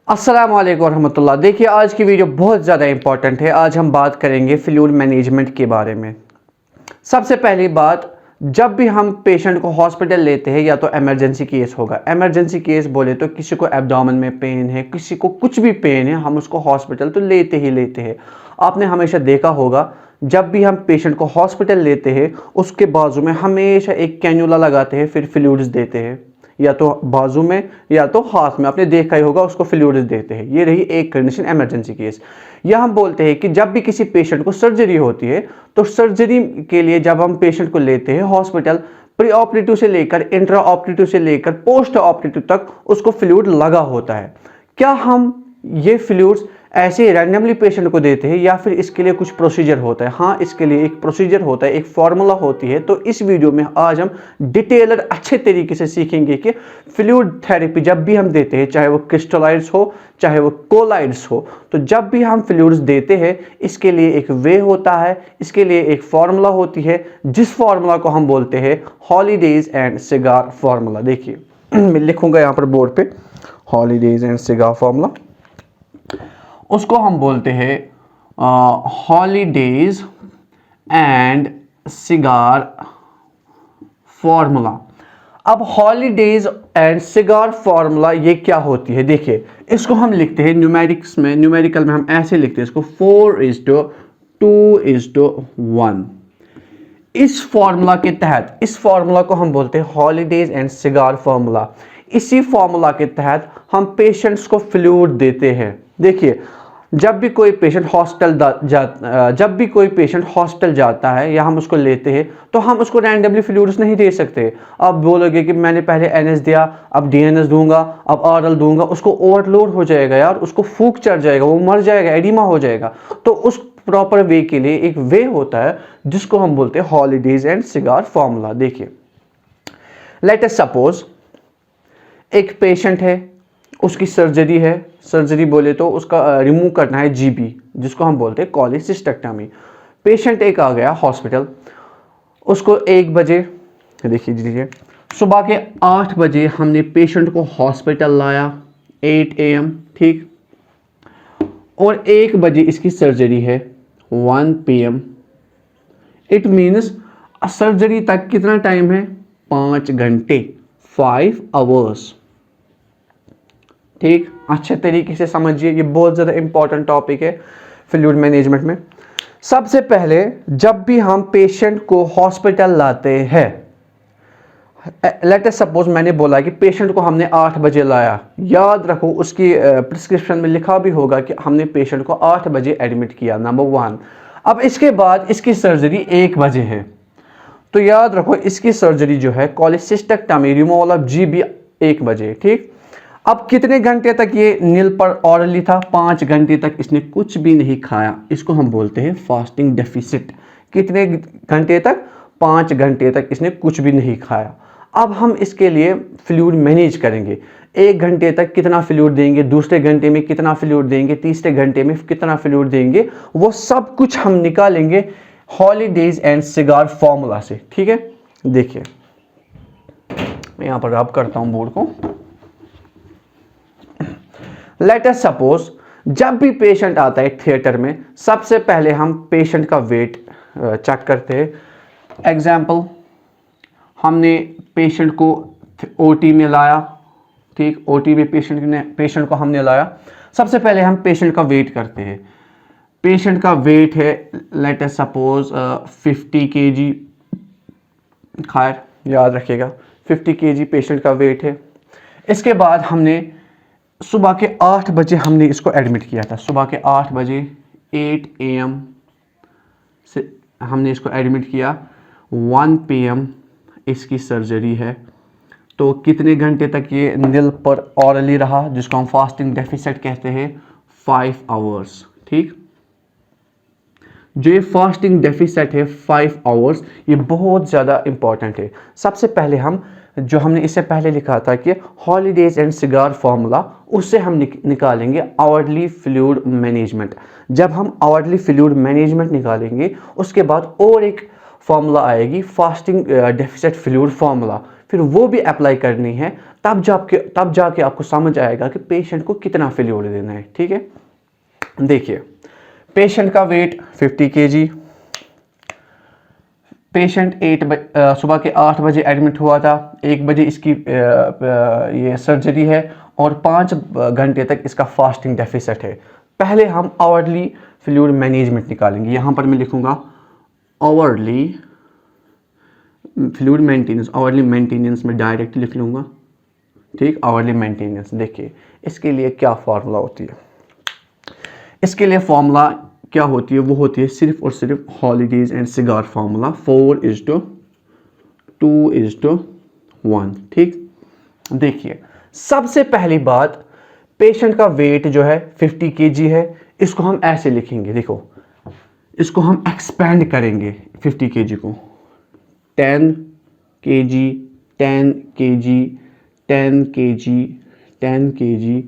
अस्सलाम वालेकुम रहमतुल्लाह। देखिए आज की वीडियो बहुत ज़्यादा इंपॉर्टेंट है। आज हम बात करेंगे फ्लूइड मैनेजमेंट के बारे में। सबसे पहली बात, जब भी हम पेशेंट को हॉस्पिटल लेते हैं या तो इमरजेंसी केस होगा। इमरजेंसी केस बोले तो किसी को एब्डोमेन में पेन है, किसी को कुछ भी पेन है, हम उसको हॉस्पिटल तो लेते ही लेते हैं। आपने हमेशा देखा होगा जब भी हम पेशेंट को हॉस्पिटल लेते हैं उसके बाजू में हमेशा एक कैन्यूला लगाते हैं, फिर फ्लूइड्स देते हैं, या तो बाजू में या तो हाथ में। आपने देखा ही होगा उसको फ्लूइड्स देते हैं। ये रही एक कंडीशन इमरजेंसी केस। या हम बोलते हैं कि जब भी किसी पेशेंट को सर्जरी होती है तो सर्जरी के लिए जब हम पेशेंट को लेते हैं हॉस्पिटल, प्री ऑपरेटिव से लेकर इंट्रा ऑपरेटिव से लेकर पोस्ट ऑपरेटिव तक उसको फ्लूइड लगा होता है। क्या हम ये फ्लूइड्स ऐसे ही रैंडमली पेशेंट को देते हैं या फिर इसके लिए कुछ प्रोसीजर होता है? हाँ, इसके लिए एक प्रोसीजर होता है, एक फार्मूला होती है। तो इस वीडियो में आज हम डिटेलर अच्छे तरीके से सीखेंगे कि फ्लूइड थेरेपी जब भी हम देते हैं, चाहे वो क्रिस्टलाइड्स हो चाहे वो कोलाइड्स हो, तो जब भी हम फ्लूइड्स देते हैं इसके लिए एक वे होता है, इसके लिए एक फार्मूला होती है, जिस फार्मूला को हम बोलते हैं हॉलीडेज एंड सिगार फार्मूला। देखिए मैं लिखूंगा यहाँ पर बोर्ड पे, हॉलीडेज एंड सिगार फार्मूला। उसको हम बोलते हैं हॉलीडेज एंड सिगार फॉर्मूला। अब हॉलीडेज एंड सिगार फॉर्मूला ये क्या होती है? देखिए इसको हम लिखते हैं न्यूमेरिक्स में, न्यूमेरिकल में हम ऐसे लिखते हैं इसको 4:2:1। इस फॉर्मूला के तहत, इस फॉर्मूला को हम बोलते हैं हॉलीडेज एंड सिगार फॉर्मूला। इसी फॉर्मूला के तहत हम पेशेंट्स को फ्लूइड देते हैं। देखिए जब भी कोई पेशेंट हॉस्पिटल जाता है या हम उसको लेते हैं तो हम उसको रैंडमली फ्लूइड्स नहीं दे सकते। आप बोलोगे कि मैंने पहले एनएस दिया, अब डीएनएस दूंगा, अब आरएल दूंगा, उसको ओवरलोड हो जाएगा यार, उसको फूक चढ़ जाएगा, वो मर जाएगा, एडिमा हो जाएगा। तो उस प्रॉपर वे के लिए एक वे होता है जिसको हम बोलते हैं हॉलीडेज एंड सिगार फॉर्मूला। देखिए लेट अस सपोज एक पेशेंट है, उसकी सर्जरी है। सर्जरी बोले तो उसका रिमूव करना है जीबी, जिसको हम बोलते हैं कॉलिसिस्टेक्टमी। पेशेंट एक आ गया हॉस्पिटल, उसको 1 बजे, देखिए सुबह के 8 बजे हमने पेशेंट को हॉस्पिटल लाया, 8 AM, ठीक। और 1 बजे इसकी सर्जरी है, 1 PM। इट मीन्स सर्जरी तक कितना टाइम है? 5 घंटे, 5 आवर्स, ठीक। अच्छे तरीके से समझिए, ये बहुत ज़्यादा इंपॉर्टेंट टॉपिक है फ्लूइड मैनेजमेंट में। सबसे पहले जब भी हम पेशेंट को हॉस्पिटल लाते हैं, लेट अस सपोज मैंने बोला कि पेशेंट को हमने 8 बजे लाया, याद रखो उसकी प्रिस्क्रिप्शन में लिखा भी होगा कि हमने पेशेंट को 8 बजे एडमिट किया, नंबर 1। अब इसके बाद इसकी सर्जरी 1 बजे है, तो याद रखो इसकी सर्जरी जो है कॉलिसिस्टेक्टमी, रिमूवल ऑफ जीबी, 1 बजे, ठीक। अब कितने घंटे तक ये नील पर ऑरली था? 5 घंटे तक इसने कुछ भी नहीं खाया। इसको हम बोलते हैं फास्टिंग डेफिसिट। कितने घंटे तक? 5 घंटे तक इसने कुछ भी नहीं खाया। अब हम इसके लिए फ्लूइड मैनेज करेंगे। 1 घंटे तक कितना फ्लूइड देंगे, दूसरे घंटे में कितना फ्लूइड देंगे, तीसरे घंटे में कितना फ्लूइड देंगे, वो सब कुछ हम निकालेंगे हॉलीडेज एंड सिगार फॉर्मूला से, ठीक है। देखिए मैं यहाँ पर रब करता हूँ बोर्ड को। लेट अस सपोज जब भी पेशेंट आता है थिएटर में, सबसे पहले हम पेशेंट का वेट चेक करते हैं। एग्जाम्पल, हमने पेशेंट को ओटी में लाया, ठीक। ओटी में पेशेंट को हमने लाया। सबसे पहले हम पेशेंट का वेट करते हैं। पेशेंट का वेट है लेट अस सपोज 50 kg, खैर याद रखिएगा 50 kg पेशेंट का वेट है। इसके बाद हमने सुबह के 8 बजे हमने इसको एडमिट किया था। सुबह के 8 बजे 8 AM से हमने इसको एडमिट किया, 1 PM इसकी सर्जरी है। तो कितने घंटे तक ये नील पर ऑरली रहा, जिसको हम फास्टिंग डेफिसिट कहते हैं? 5 आवर्स, ठीक। जो ये फास्टिंग डेफिसिट है 5 आवर्स, ये बहुत ज़्यादा इंपॉर्टेंट है। सबसे पहले हम जो हमने इससे पहले लिखा था कि हॉलीडेज एंड सिगार फार्मूला, उससे हम निकालेंगे आवर्ली फ्लूइड मैनेजमेंट। जब हम आवर्ली फ्लूइड मैनेजमेंट निकालेंगे उसके बाद और एक फार्मूला आएगी फास्टिंग डेफिसिट फ्लूइड फार्मूला, फिर वो भी अप्लाई करनी है तब जाके आपको समझ आएगा कि पेशेंट को कितना फ्लूइड देना है। ठीक है, देखिए पेशेंट का वेट 50 kg, पेशेंट सुबह के 8 बजे एडमिट हुआ था, 1 बजे इसकी ये सर्जरी है और 5 घंटे तक इसका फास्टिंग डेफिसिट है। पहले हम आवरली फ्लूइड मैनेजमेंट निकालेंगे। यहाँ पर मैं लिखूँगा hourly fluid maintenance, hourly maintenance में डायरेक्ट लिख लूँगा। ठीक, आवरली मेंटेनेंस। देखिए इसके लिए क्या फार्मूला होती है, इसके लिए फार्मूला क्या होती है, वो होती है सिर्फ और सिर्फ हॉलीडेज एंड सिगार फार्मूला 4:2:1। ठीक, देखिए सबसे पहली बात, पेशेंट का वेट जो है 50 kg है, इसको हम ऐसे लिखेंगे। देखो इसको हम एक्सपेंड करेंगे 50 kg को 10 kg 10 kg 10 kg 10 kg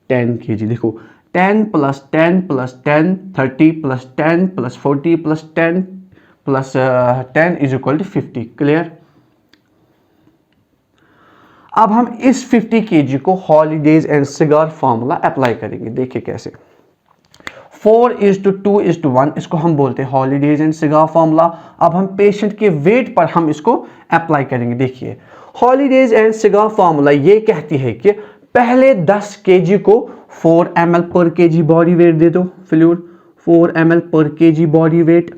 10 kg। देखो 10 + 10 + 10 30 + 10 + 40 + 10 + 10 = 50। क्लियर। अब हम इस 50 kg को holidays and cigar formula apply करेंगे। देखिए कैसे, 4:2:1 इसको हम बोलते हैं हॉलीडेज एंड सिगार फार्मूला। अब हम पेशेंट के वेट पर हम इसको अप्लाई करेंगे। देखिए हॉलीडेज एंड सिगार फार्मूला ये कहती है कि पहले 10 kg को 4 ml पर kg बॉडी वेट दे दो फ्लूइड, 4 ml पर kg बॉडी वेट।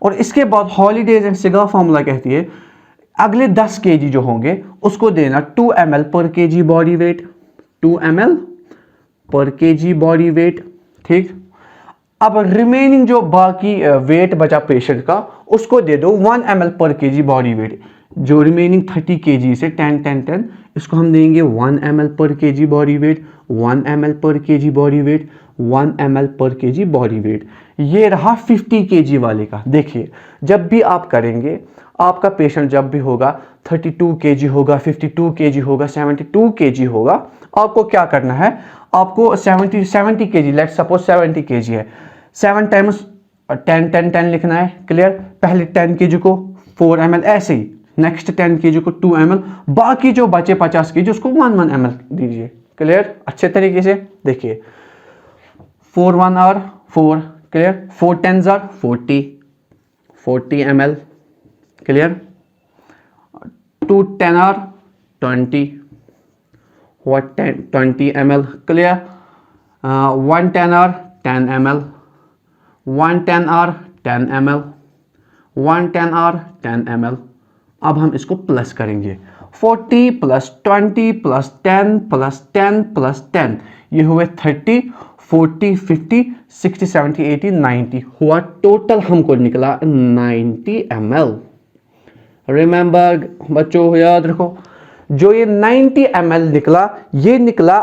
और इसके बाद हॉलीडेज एंड सिगार फार्मूला कहती है अगले 10 kg जो होंगे उसको देना 2 ml पर kg बॉडी वेट, 2 ml पर kg बॉडी वेट। ठीक, अब रिमेनिंग जो बाकी वेट बचा पेशेंट का उसको दे दो 1 ml पर kg बॉडी वेट। जो रिमेनिंग 30 kg से 10 10 10 इसको हम देंगे 1 ml पर kg बॉडी वेट, 1 ml पर kg बॉडी वेट, 1 ml पर kg बॉडी वेट। ये रहा 50 kg वाले का। देखिए जब भी आप करेंगे, आपका पेशेंट जब भी होगा 32 kg होगा, 52 kg होगा, 72 kg होगा, आपको क्या करना है, आपको 70 kg, लेट्स सपोज 70 kg है, 7 टाइम्स 10 10 10 लिखना है। क्लियर। पहले 10 kg को 4 ml, ऐसे ही नेक्स्ट 10 kg को 2 ml, बाकी जो बचे 50 kg उसको 1 ml दीजिए। क्लियर, अच्छे तरीके से। देखिए 4 1 are 4, clear, 4 10s are 40 ml, clear, 2 10 are 20 20 ml, clear, 1 10 are 10 ml, 1 10 are 10 ml, 1 10 are 10 ml। अब हम इसको प्लस करेंगे, 40 + 20 + 10 + 10 + 10, ये हुए 30 40 50 60 70 80 90, हुआ टोटल हमको निकला 90 ml। रिमेंबर बच्चों, याद रखो, जो ये 90 ml निकला, ये निकला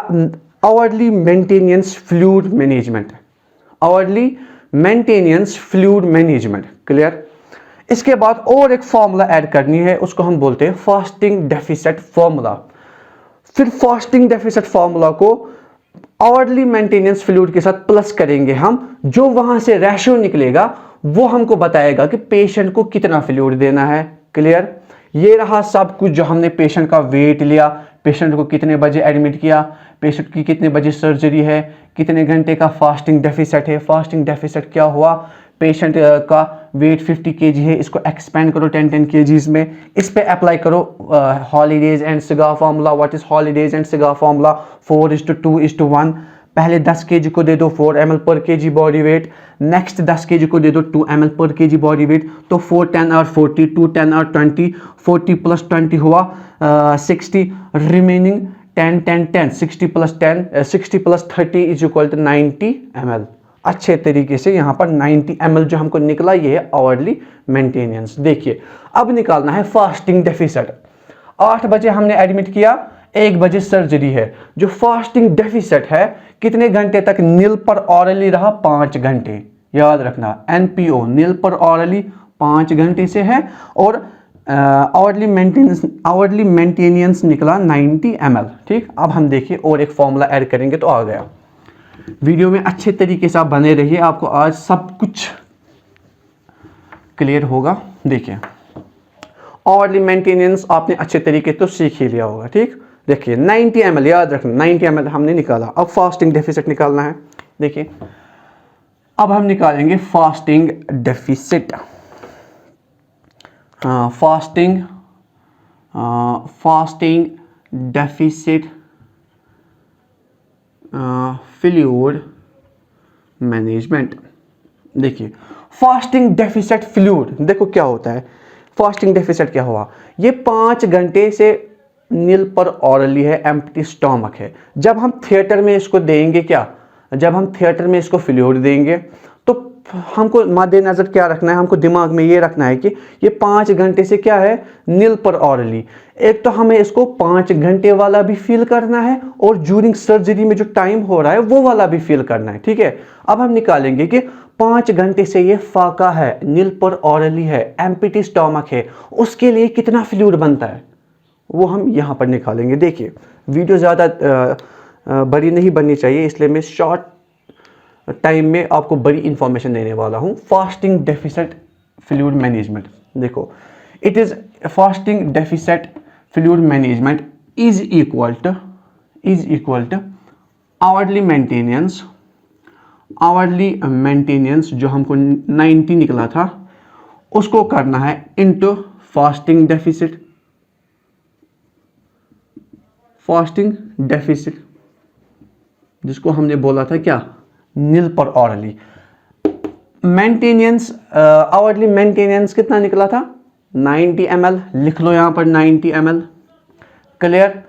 hourly maintenance fluid management, hourly maintenance fluid management. Clear. इसके बाद और एक फार्मूला ऐड करनी है, उसको हम बोलते हैं फास्टिंग डेफिसिट फार्मूला। फिर फास्टिंग डेफिसिट फार्मूला को आवरली मेंटेनेंस फ्लूइड के साथ प्लस करेंगे हम, जो वहां से रेशियो निकलेगा वो हमको बताएगा कि पेशेंट को कितना फ्लूइड देना है। क्लियर। ये रहा सब कुछ जो हमने पेशेंट का वेट लिया, पेशेंट को कितने बजे एडमिट किया, पेशेंट की कितने बजे सर्जरी है, कितने घंटे का फास्टिंग डेफिसिट है, फास्टिंग डेफिसिट क्या हुआ, पेशेंट का वेट 50 kg है, इसको एक्सपेंड करो 10 10 kgs में, इस पे अप्लाई करो holidays and cigar formula. What is holidays and cigar formula? 4:2:1। पहले 10 kg को दे दो 4 ml पर kg body weight, next 10 kg को दे दो 2 ml पर kg बॉडी वेट, तो 4 10 आर 40, 2 10 आर 20, 40 + 20 हुआ 60, रिमेनिंग 10 10 10, 60 + 10 60 + 30 = 90 ml। अच्छे तरीके से यहाँ पर 90 ml जो हमको निकला, ये है आवरली मेंटेनेंस। देखिए अब निकालना है फास्टिंग डेफिसिट। 8 बजे हमने एडमिट किया, 1 बजे सर्जरी है, जो फास्टिंग डेफिसिट है कितने घंटे तक निल पर ऑरली रहा? 5 घंटे। याद रखना NPO निल पर ऑरली 5 घंटे से है, और आवरली मेंटेनेंस निकला 90 ml। ठीक। अब हम देखिए और एक फॉर्मूला ऐड करेंगे तो आ गया। वीडियो में अच्छे तरीके से आप बने रहिए, आपको आज सब कुछ क्लियर होगा। देखिए आवरली मेंटेनेंस आपने अच्छे तरीके तो सीख ही लिया होगा। ठीक। देखिए 90 ml, याद रखना 90 ml हमने निकाला। अब फास्टिंग डेफिसिट निकालना है। देखिए अब हम निकालेंगे fasting deficit. Fasting deficit fluid management. देखिए फास्टिंग डेफिसिट फ्लूइड, देखो क्या होता है। फास्टिंग डेफिसिट क्या हुआ, ये 5 घंटे से नील पर ऑरली है, एम्प्टी स्टमक है। जब हम थिएटर में इसको देंगे, जब हम थिएटर में इसको फ्लूइड देंगे तो हमको मद्देनजर क्या रखना है, हमको दिमाग में ये रखना है कि ये 5 घंटे से क्या है, नील पर ऑरली। एक तो हमें इसको 5 घंटे वाला भी फील करना है और ज्यूरिंग सर्जरी में जो टाइम हो रहा है वो वाला भी फील करना है, ठीक है। अब हम निकालेंगे कि 5 घंटे से ये फाका है, नील पर ऑरली है, एम्प्टी स्टमक है, उसके लिए कितना फ्लूइड बनता है वो हम यहाँ पर निकालेंगे। देखिए वीडियो ज़्यादा बड़ी नहीं बननी चाहिए, इसलिए मैं शॉर्ट टाइम में आपको बड़ी इंफॉर्मेशन देने वाला हूँ। फास्टिंग डेफिसिट फ्लूइड मैनेजमेंट, देखो it is fasting deficit fluid management is equal to hourly maintenance जो हमको 90 निकला था उसको करना है इनटू फास्टिंग डेफिसिट जिसको हमने बोला था क्या, नील पर ऑरली। मेंटेनेंस आवरली मेंटेनेंस कितना निकला था, 90 ml, लिख लो यहाँ पर 90 ml, क्लियर।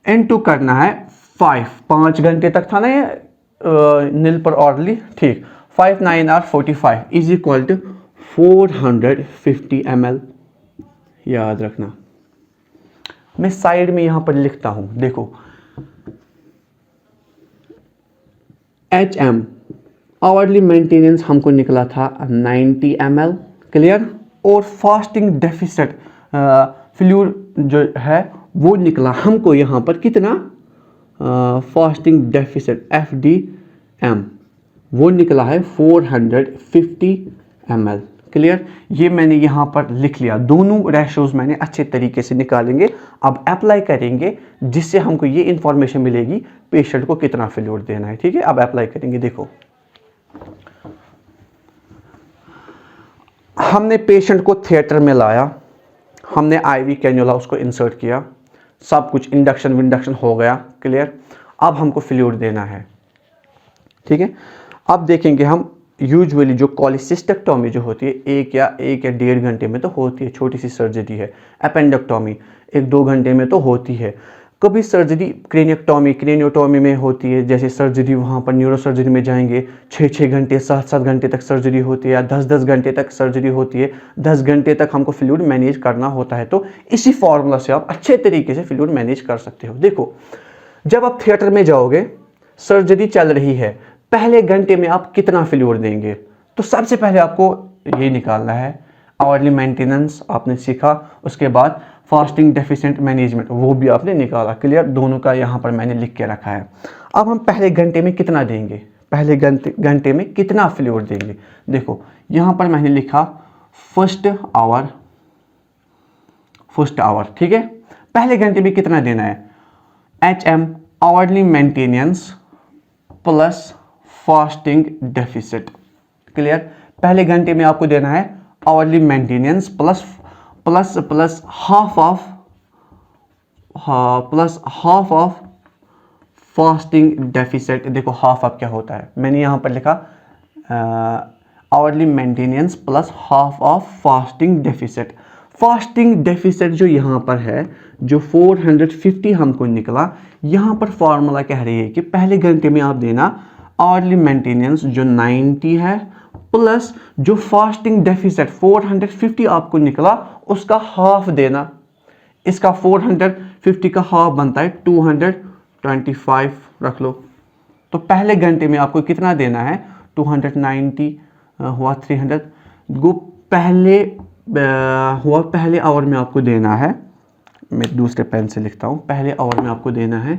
इनटू करना है 5 घंटे तक था ना ये नील पर ऑरली, ठीक। 5 9 are 45 is equal to 450 ml, याद रखना। मैं साइड में यहां पर लिखता हूं, देखो HM आवरली मेंटेनेंस हमको निकला था 90 ml, क्लियर। और फास्टिंग डेफिसिट फ्लूइड जो है वो निकला हमको यहां पर कितना, फास्टिंग डेफिसिट FDM वो निकला है 450 ml, क्लियर। ये मैंने यहाँ पर लिख लिया, दोनों रेशोज मैंने अच्छे तरीके से निकालेंगे। अब अप्लाई करेंगे जिससे हमको ये इंफॉर्मेशन मिलेगी पेशेंट को कितना फ्लूइड देना है, ठीक है। अब अप्लाई करेंगे, देखो हमने पेशेंट को थिएटर में लाया, हमने IV कैन्युला उसको इंसर्ट किया, सब कुछ इंडक्शन विंडक्शन हो गया, क्लियर। अब हमको फ्लूइड देना है, ठीक है। अब देखेंगे हम यूजुअली जो कॉलिसिस्टेक्टोमी जो होती है 1 या 1.5 घंटे में तो होती है, छोटी सी सर्जरी है। एपेंडेक्टोमी 1-2 घंटे में तो होती है। कभी सर्जरी क्रेनियोटोमी में होती है, जैसे सर्जरी वहाँ पर न्यूरो सर्जरी में जाएंगे 6-6 घंटे 7-7 घंटे तक सर्जरी होती है, या 10-10 घंटे तक सर्जरी होती है, 10 घंटे तक हमको फ्लूइड मैनेज करना होता है। तो इसी फॉर्मूला से आप अच्छे तरीके से फ्लूइड मैनेज कर सकते हो। देखो जब आप थिएटर में जाओगे, सर्जरी चल रही है, पहले घंटे में आप कितना फ्लूइड देंगे, तो सबसे पहले आपको ये निकालना है। आवरली मेंटेनेंस आपने सीखा, उसके बाद फास्टिंग डेफिसिट मैनेजमेंट वो भी आपने निकाला, क्लियर। दोनों का यहाँ पर मैंने लिख के रखा है। अब हम पहले घंटे में कितना देंगे, पहले घंटे में कितना फ्लूइड देंगे, देखो यहाँ पर मैंने लिखा फर्स्ट आवर, ठीक है। पहले घंटे में कितना देना है, HM hourly maintenance plus fasting deficit, clear. पहले घंटे में आपको देना है hourly maintenance plus half of fasting deficit. देखो हाफ ऑफ क्या होता है, मैंने यहाँ पर लिखा hourly maintenance plus half of fasting deficit. Fasting deficit जो यहाँ पर है, जो 450 हमको निकला, यहाँ पर फॉर्मूला कह रही है कि पहले घंटे में आप देना आवरली मेंटेनेंस जो 90 है प्लस जो फास्टिंग डेफिसिट 450 आपको निकला उसका हाफ देना। इसका 450 का हाफ बनता है 225 रख लो। तो पहले घंटे में आपको कितना देना है, 290 हुआ 300 वो पहले आवर में आपको देना है, मैं दूसरे पेन से लिखता हूँ, पहले आवर में आपको देना है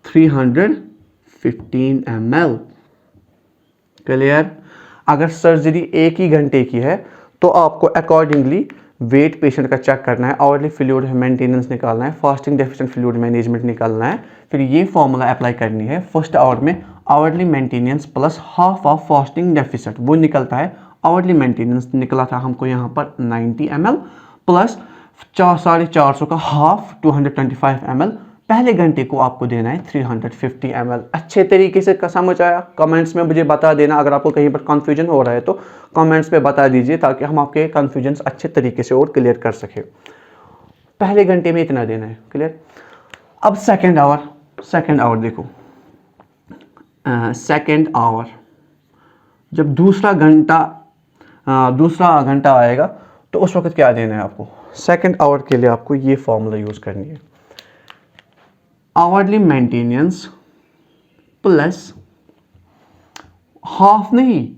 315 ml, क्लियर। अगर सर्जरी 1 ही घंटे की है तो आपको अकॉर्डिंगली वेट पेशेंट का चेक करना है, आवरली फ्लूइड मेंटेनेंस निकालना है, फास्टिंग डेफिशिएंट फ्लूइड मैनेजमेंट निकालना है, फिर ये फॉर्मूला अप्लाई करनी है। फर्स्ट आवर में hourly maintenance plus half of fasting deficit, वो निकलता है आवरली मेंटेनेंस निकला था हमको यहाँ पर 90 ml प्लस 450 का हाफ 225 ml। पहले घंटे को आपको देना है 350 ml। अच्छे तरीके से समझ आया? कमेंट्स में मुझे बता देना। अगर आपको कहीं पर कंफ्यूजन हो रहा है तो कमेंट्स में बता दीजिए ताकि हम आपके कंफ्यूजन अच्छे तरीके से और क्लियर कर सके। पहले घंटे में इतना देना है, क्लियर। अब सेकेंड आवर देखो, सेकेंड आवर जब दूसरा घंटा आएगा तो उस वक्त क्या देना है आपको? सेकेंड आवर के लिए आपको ये फॉर्मूला यूज़ करनी है, आवरली मेंटेनेंस प्लस हाफ, नहीं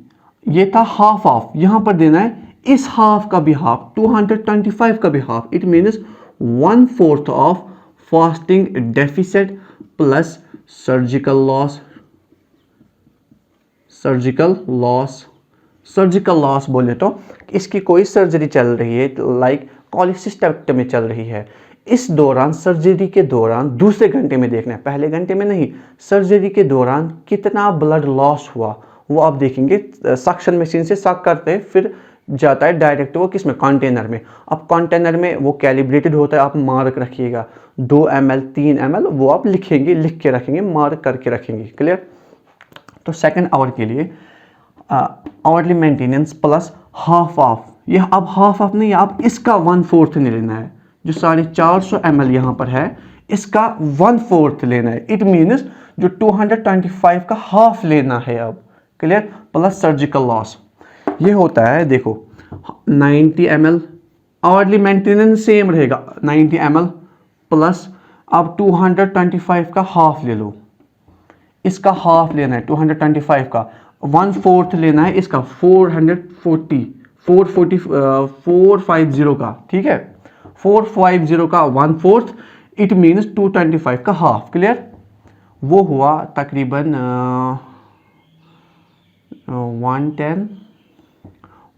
ये था हाफ ऑफ, यहां पर देना है इस हाफ का भी हाफ, 225 का भी half. It means 1/4 of fasting deficit plus surgical loss बोले तो इसकी कोई सर्जरी चल रही है, लाइक कॉलिसिस्टेक्टमी चल रही है। इस दौरान सर्जरी के दौरान दूसरे घंटे में देखना है, पहले घंटे में नहीं, सर्जरी के दौरान कितना ब्लड लॉस हुआ वो आप देखेंगे। सक्शन मशीन से सक करते हैं, फिर जाता है डायरेक्ट वो किस में? कंटेनर में। अब कंटेनर में वो कैलिब्रेटेड होता है, आप मार्क रखिएगा 2 ml 3 ml, वो आप लिख के रखेंगे, मार्क करके रखेंगे, क्लियर। तो सेकेंड आवर के लिए hourly maintenance plus half of, यह अब हाफ ऑफ नहीं, आप इसका 1/4 नहीं लेना है, जो 450 ml यहाँ पर है इसका 1/4 लेना है। इट मीन्स जो 225 का हाफ लेना है अब, क्लियर। प्लस सर्जिकल लॉस ये होता है, देखो 90 ml, आवरली मेंटेनेंस सेम रहेगा 90 ml प्लस अब 225 का हाफ ले लो, इसका हाफ लेना है 225 का, 1/4 लेना है इसका 450 का, ठीक है। 450 का 1/4, इट मीन्स 225 का हाफ, क्लियर। वो हुआ तकरीबन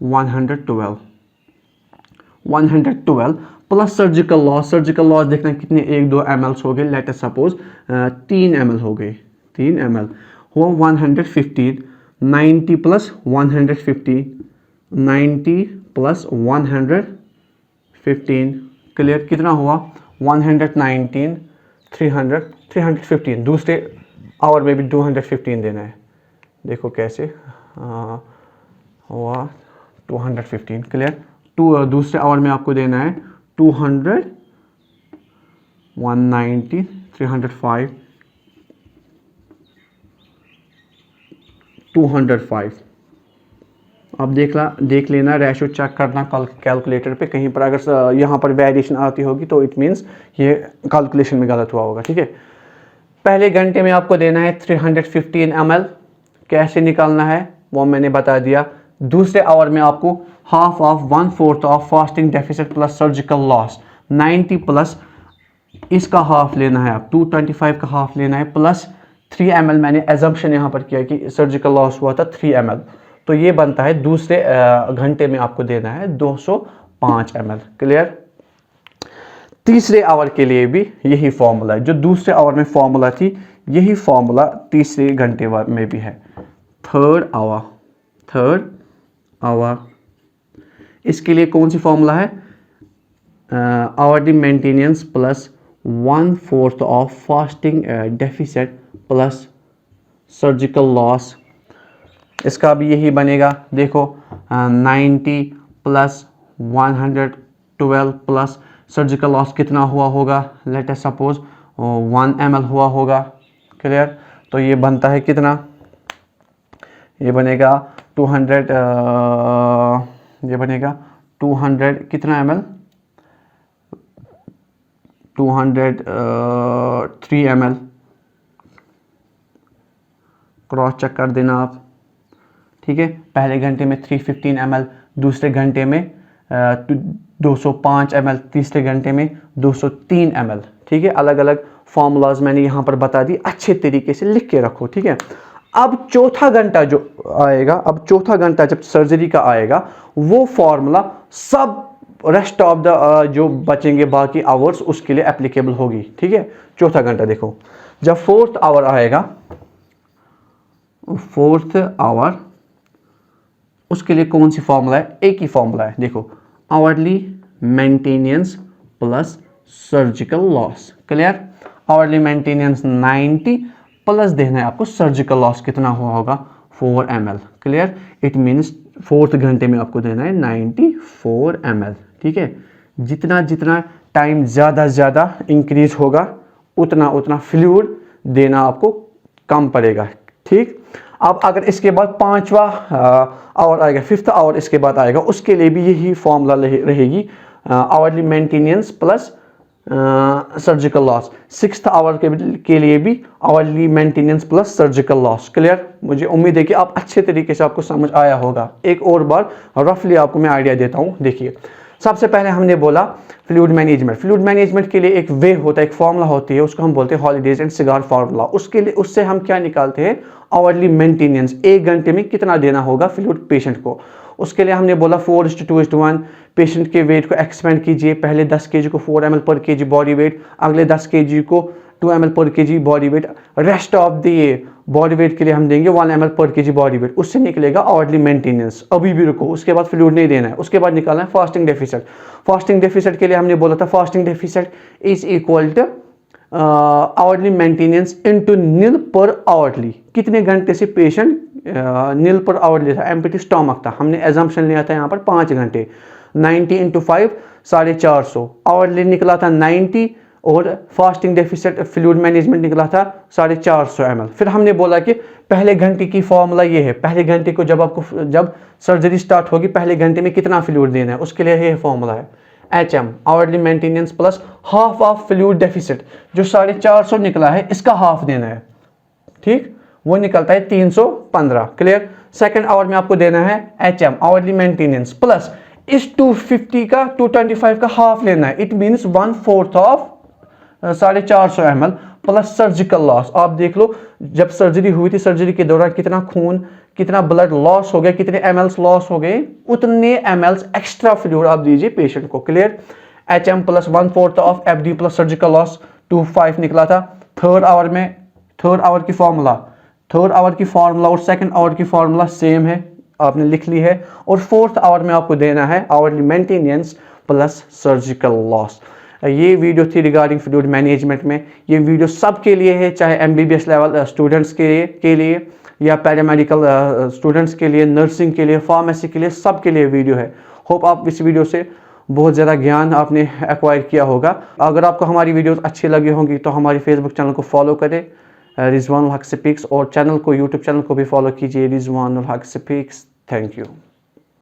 112 प्लस सर्जिकल लॉस देखना कितने 1-2 ml हो गए, लेट अस सपोज 3 ml हो गए, 3 ml हुआ 115, 90 प्लस 115, 90 प्लस 115, क्लियर। कितना हुआ? 119, 315। दूसरे आवर में भी 215 देना है, देखो कैसे हुआ 215, क्लियर। दूसरे आवर में आपको देना है 200, 190, 305, 205। अब देख लेना, रेशो चेक करना कैलकुलेटर पे, कहीं पर अगर यहाँ पर वेरिएशन आती होगी तो इट मीन्स ये कैलकुलेशन में गलत हुआ होगा, ठीक है। पहले घंटे में आपको देना है 315 ml, कैसे निकालना है वो मैंने बता दिया। दूसरे आवर में आपको half of 1/4 of fasting deficit plus surgical loss, 90 plus इसका हाफ लेना है, आप 225 का हाफ लेना है प्लस 3 ml। मैंने एजम्पशन यहाँ पर किया कि सर्जिकल लॉस हुआ था 3 ml, तो ये बनता है दूसरे घंटे में आपको देना है 205 ml, क्लियर। तीसरे आवर के लिए भी यही फॉर्मूला है, जो दूसरे आवर में फॉर्मूला थी यही फॉर्मूला तीसरे घंटे में भी है। थर्ड आवर इसके लिए कौन सी फॉर्मूला है? Hourly maintenance plus 1/4 of fasting deficit plus surgical loss, इसका भी यही बनेगा। देखो 90 प्लस 112 प्लस सर्जिकल लॉस कितना हुआ होगा? लेट अस सपोज 1 ml हुआ होगा, क्लियर। तो ये बनता है कितना? ये बनेगा 200, ये बनेगा 200 कितना ml? 203 ml। क्रॉस चेक कर देना आप, ठीक है। पहले घंटे में 315 ml, दूसरे घंटे में 205 ml, तीसरे घंटे में 203 ml, ठीक है। अलग अलग फॉर्मूलाज मैंने यहाँ पर बता दी, अच्छे तरीके से लिख के रखो, ठीक है। अब चौथा घंटा जो आएगा, अब चौथा घंटा जब सर्जरी का आएगा, वो फॉर्मूला सब रेस्ट ऑफ द जो बचेंगे बाकी आवर्स उसके लिए एप्लीकेबल होगी। ठीक है, चौथा घंटा देखो, जब फोर्थ आवर आएगा, फोर्थ आवर, उसके लिए कौन सी फॉर्मूला है? एक ही फॉर्मूला है, देखो, hourly maintenance plus surgical loss. Clear? Hourly maintenance 90 plus देना है आपको सर्जिकल लॉस, कितना हुआ होगा? 4 ml। Clear? It means fourth घंटे में आपको देना है 94 ml। ठीक है, जितना जितना टाइम ज़्यादा इंक्रीज होगा उतना उतना फ्लूइड देना आपको कम पड़ेगा। ठीक, अब अगर इसके बाद पांचवा आवर आएगा, फिफ्थ आवर इसके बाद आएगा, उसके लिए भी यही फॉर्मूला रहेगी, hourly maintenance plus surgical loss. Sixth hour के लिए भी hourly maintenance plus surgical loss. Clear? मुझे उम्मीद है कि आप अच्छे तरीके से आपको समझ आया होगा। एक और बार रफली आपको मैं आइडिया देता हूँ। देखिए, सबसे पहले हमने बोला फ्लूइड मैनेजमेंट। फ्लूइड मैनेजमेंट के लिए एक वे होता है, एक फॉर्मूला होती है, उसको हम बोलते हैं हॉलीडेज एंड सिगार फार्मूला। उसके लिए उससे हम क्या निकालते हैं? आवरली मेंटेनेंस, एक घंटे में कितना देना होगा फ्लूइड पेशेंट को। उसके लिए हमने बोला 4:2:1, पेशेंट के वेट को एक्सपेंड कीजिए, पहले 10 kg को 4 ml पर kg बॉडी वेट, अगले 10 kg को 2 ml पर kg body weight, rest of the body weight के लिए हम देंगे 1 ml पर kg बॉडी वेट। उससे निकलेगा आवरली मेंटेनेंस। अभी भी रुको, उसके बाद फ्लूइड नहीं देना है। उसके बाद निकालना है फास्टिंग डेफिसिट। फास्टिंग डेफिसिट के लिए हमने बोला था fasting deficit is equal to hourly maintenance into nil पर आवरली। कितने घंटे से पेशेंट निल पर आवरली था, एम्प्टी स्टमक था, हमने एजम्पशन लिया था यहाँ पर 5 घंटे, 90 × 5 450, आवरली निकला था 90 और फास्टिंग डेफिसिट फ्लूइड मैनेजमेंट निकला था 450 ml। फिर हमने बोला कि पहले घंटे की फॉर्मूला ये है, पहले घंटे को जब सर्जरी स्टार्ट होगी पहले घंटे में कितना फ्लूइड देना है, उसके लिए ये फॉर्मूला है HM, hourly maintenance plus half of fluid deficit. जो 450 निकला है इसका हाफ देना है। ठीक, वो निकलता है 315। क्लियर? सेकंड आवर में आपको देना है HM, आवरली मेंटेनेंस प्लस इस 250 का 225 का हाफ लेना है। It means 1/4 of 450 ml plus surgical loss. आप देख लो, जब सर्जरी हुई थी, सर्जरी के दौरान कितना खून, कितना ब्लड लॉस हो गया, कितने ml लॉस हो गए, उतने ml एक्स्ट्रा फ्लूइड आप दीजिए पेशेंट को। Clear? HM plus 1/4 of FD plus surgical loss 25 निकला था। थर्ड आवर में, थर्ड आवर की फॉर्मूला और सेकंड आवर की फॉर्मूला सेम है, आपने लिख ली है। और फोर्थ आवर में आपको देना है hourly maintenance plus surgical loss. ये वीडियो थी रिगार्डिंग फ्लूइड मैनेजमेंट में। ये वीडियो सबके लिए है, चाहे MBBS लेवल स्टूडेंट्स के लिए या पैरामेडिकल स्टूडेंट्स के लिए, नर्सिंग के लिए, फार्मेसी के लिए, सबके लिए वीडियो है। होप आप इस वीडियो से बहुत ज़्यादा ज्ञान आपने एक्वायर किया होगा। अगर आपको हमारी वीडियोस अच्छी लगी होंगी तो हमारी फेसबुक चैनल को फॉलो करें, रिजवानुल हक स्पीक्स, और चैनल को, यूट्यूब चैनल को भी फॉलो कीजिए, रिजवानुल हक स्पीक्स। Thank you.